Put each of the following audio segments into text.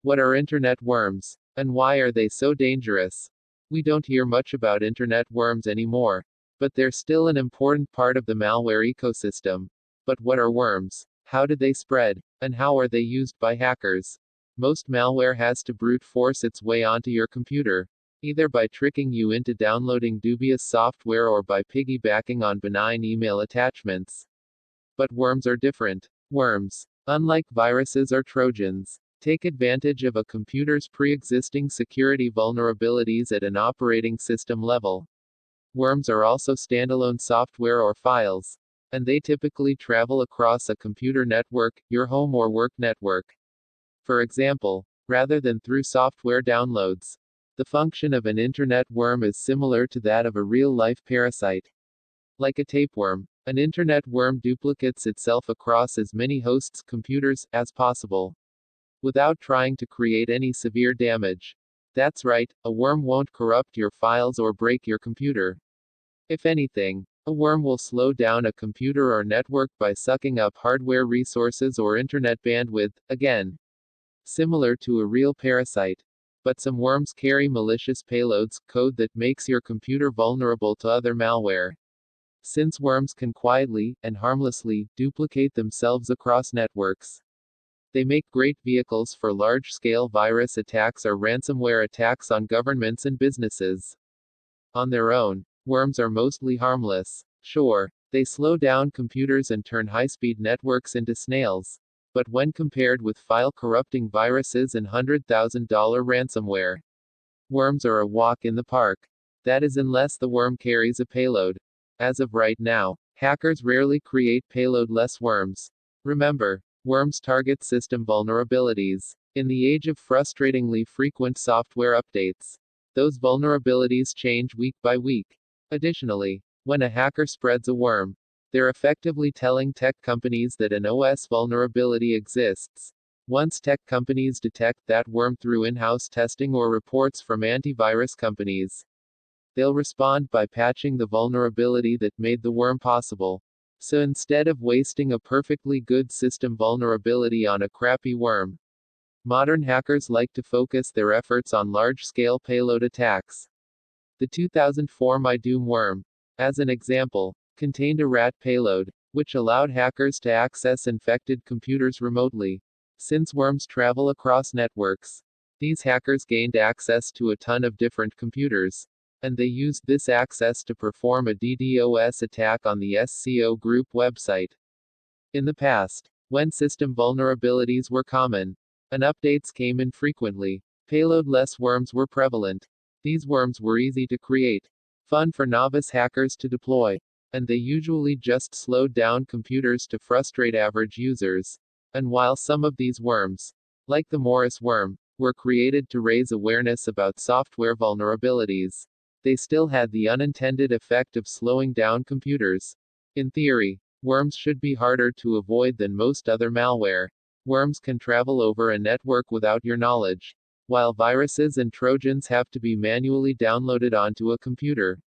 What are internet worms? And why are they so dangerous? We don't hear much about internet worms anymore, but they're still an important part of the malware ecosystem. But what are worms? How do they spread? And how are they used by hackers? Most malware has to brute force its way onto your computer, either by tricking you into downloading dubious software or by piggybacking on benign email attachments. But worms are different. Worms, unlike viruses or Trojans, take advantage of a computer's pre-existing security vulnerabilities at an operating system level. Worms are also standalone software or files, and they typically travel across a computer network, your home or work network. For example, rather than through software downloads, the function of an internet worm is similar to that of a real-life parasite. Like a tapeworm, an internet worm duplicates itself across as many hosts' computers as possible, without trying to create any severe damage. That's right, a worm won't corrupt your files or break your computer. If anything, a worm will slow down a computer or network by sucking up hardware resources or internet bandwidth, again, similar to a real parasite. But some worms carry malicious payloads, code that makes your computer vulnerable to other malware. Since worms can quietly, and harmlessly, duplicate themselves across networks, they make great vehicles for large-scale virus attacks or ransomware attacks on governments and businesses. On their own, worms are mostly harmless. Sure, they slow down computers and turn high-speed networks into snails. But when compared with file-corrupting viruses and $100,000 ransomware, worms are a walk in the park. That is unless the worm carries a payload. As of right now, hackers rarely create payload-less worms. Remember, worms target system vulnerabilities. In the age of frustratingly frequent software updates, those vulnerabilities change week by week. Additionally, when a hacker spreads a worm, they're effectively telling tech companies that an OS vulnerability exists. Once tech companies detect that worm through in-house testing or reports from antivirus companies, they'll respond by patching the vulnerability that made the worm possible. So instead of wasting a perfectly good system vulnerability on a crappy worm, modern hackers like to focus their efforts on large-scale payload attacks. The 2004 MyDoom worm, as an example, contained a rat payload, which allowed hackers to access infected computers remotely. Since worms travel across networks, these hackers gained access to a ton of different computers, and they used this access to perform a DDoS attack on the SCO Group website. In the past, when system vulnerabilities were common, and updates came infrequently, payload-less worms were prevalent. These worms were easy to create, fun for novice hackers to deploy, and they usually just slowed down computers to frustrate average users. And while some of these worms, like the Morris worm, were created to raise awareness about software vulnerabilities, they still had the unintended effect of slowing down computers. In theory, worms should be harder to avoid than most other malware. Worms can travel over a network without your knowledge, while viruses and Trojans have to be manually downloaded onto a computer.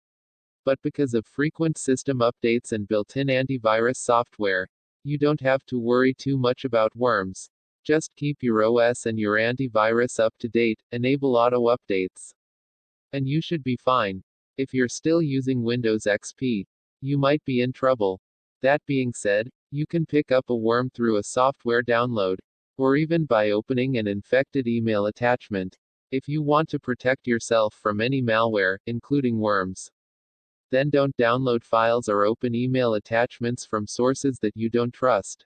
But because of frequent system updates and built-in antivirus software, you don't have to worry too much about worms. Just keep your OS and your antivirus up to date, enable auto updates, and you should be fine. If you're still using Windows XP, you might be in trouble. That being said, you can pick up a worm through a software download, or even by opening an infected email attachment. If you want to protect yourself from any malware, including worms, then don't download files or open email attachments from sources that you don't trust.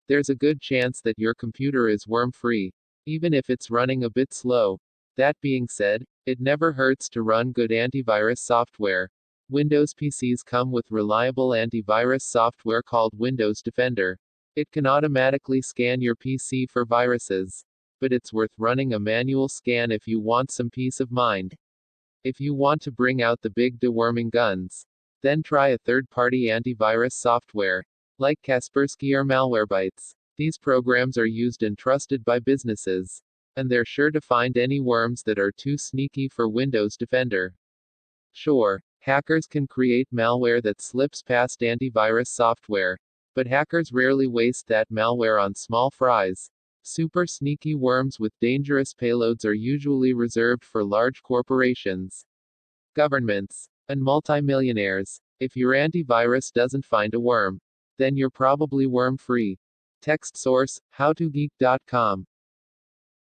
There's a good chance that your computer is worm-free, even if it's running a bit slow. That being said, it never hurts to run good antivirus software. Windows PCs come with reliable antivirus software called Windows Defender. It can automatically scan your PC for viruses, but it's worth running a manual scan if you want some peace of mind. If you want to bring out the big deworming guns, then try a third-party antivirus software, like Kaspersky or Malwarebytes. These programs are used and trusted by businesses, and they're sure to find any worms that are too sneaky for Windows Defender. Sure, hackers can create malware that slips past antivirus software, but hackers rarely waste that malware on small fries. Super sneaky worms with dangerous payloads are usually reserved for large corporations, governments, and multimillionaires. If your antivirus doesn't find a worm, then you're probably worm free. Text source: howtogeek.com.